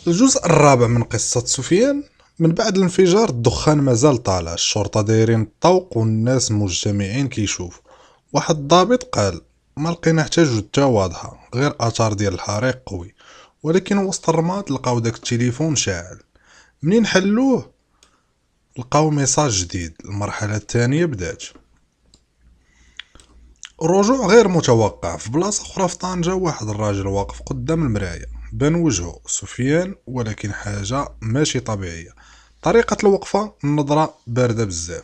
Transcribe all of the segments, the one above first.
الجزء الرابع من قصة سفيان. من بعد الانفجار الدخان مازال طالع، الشرطة دايرين الطوق والناس مجتمعين كيشوفوا. واحد الضابط قال: ما لقينا حتى جثة واضحة، غير اثار ديال الحريق قوي، ولكن وسط الرماد لقاو داك التليفون شاعل. منين حلوه لقاو ميساج جديد: المرحلة الثانية بدات. الرجوع غير متوقع. في بلاصة أخرى في طنجة واحد الراجل واقف قدام المراية، بان وجهه سفيان ولكن حاجة ماشي طبيعية. طريقة الوقفة، النظرة باردة بزاف.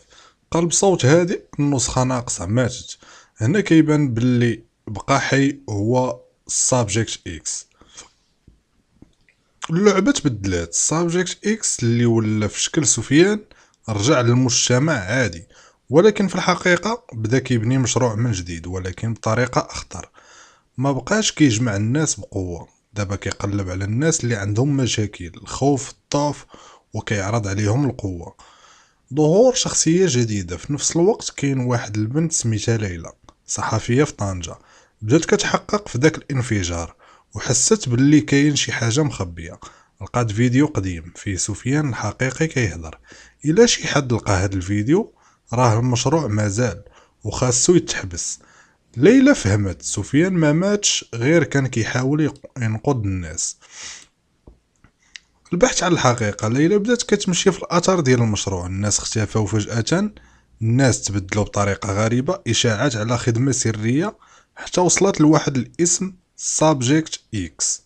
قال بصوت هادئ: النسخة ناقصة، ماتت. هنا كيبان باللي بقى حي هو السابجيكت اكس. اللعبة تبدلات. السابجيكت اكس اللي ولا في شكل سفيان رجع للمجتمع عادي، ولكن في الحقيقة بدا كيبني مشروع من جديد، ولكن بطريقة أخطر. ما بقاش كيجمع الناس بقوة، دابا كيقلب على الناس اللي عندهم مشاكل، الخوف، الضعف، وكيعرض عليهم القوة. ظهور شخصية جديدة. في نفس الوقت كاين واحد البنت سميتها ليلى، صحفية في طنجة، بدات كتحقق في داك الانفجار، وحست باللي كاين شي حاجة مخبية. لقات فيديو قديم فيه سفيان الحقيقي كيهضر. الا شي حد لقى هاد الفيديو راه المشروع مازال وخاصو يتحبس. ليلى فهمت سفيان ما ماتش، غير كان كيحاول ينقذ الناس. البحث عن الحقيقة. ليلى بدات كتمشي في الأثر ديال المشروع، الناس اختفاو فجأة، الناس تبدلوا بطريقة غريبة، إشاعات على خدمة سرية، حتى وصلت لواحد الاسم: سابجيكت اكس.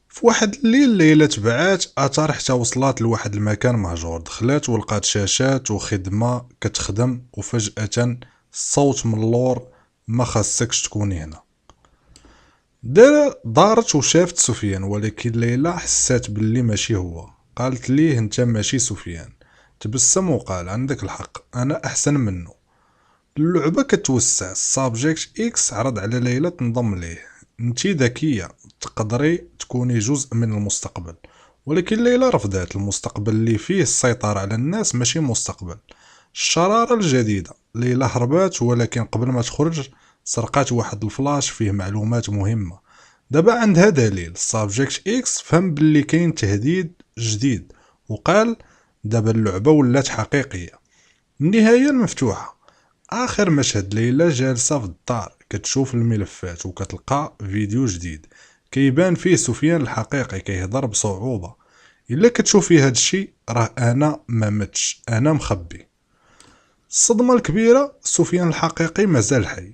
في واحد الليل ليلى تبعات أثر حتى وصلت لواحد المكان مهجور، دخلات ولقات شاشات وخدمة كتخدم، وفجأة صوت من اللور: ما خاصكش تكون هنا. دارت وشافت سفيان، ولكن ليلى حسات باللي ماشي هو. قالت ليه: انت ماشي سفيان. تبسم وقال: عندك الحق، انا احسن منه. اللعبة كتوسع. السابجيكت اكس عرض على ليلى تنضم ليه: انتي ذكية، تقدري تكوني جزء من المستقبل. ولكن ليلى رفضت. المستقبل اللي فيه السيطرة على الناس ماشي مستقبل. الشرارة الجديدة. ليلى هربات، ولكن قبل ما تخرج سرقات واحد الفلاش فيه معلومات مهمة. دابا عندها دليل. السابجيكت اكس فهم باللي كاين تهديد جديد، وقال: دابا اللعبة ولات حقيقية. النهاية المفتوحة. اخر مشهد: ليلى جالسة في الدار كتشوف الملفات وكتلقى فيديو جديد كيبان فيه سفيان الحقيقي كيهضر بصعوبة: الا كتشوفي هاد الشي راه انا ما متش، انا مخبي. الصدمة الكبيرة: سفيان الحقيقي مازال حي.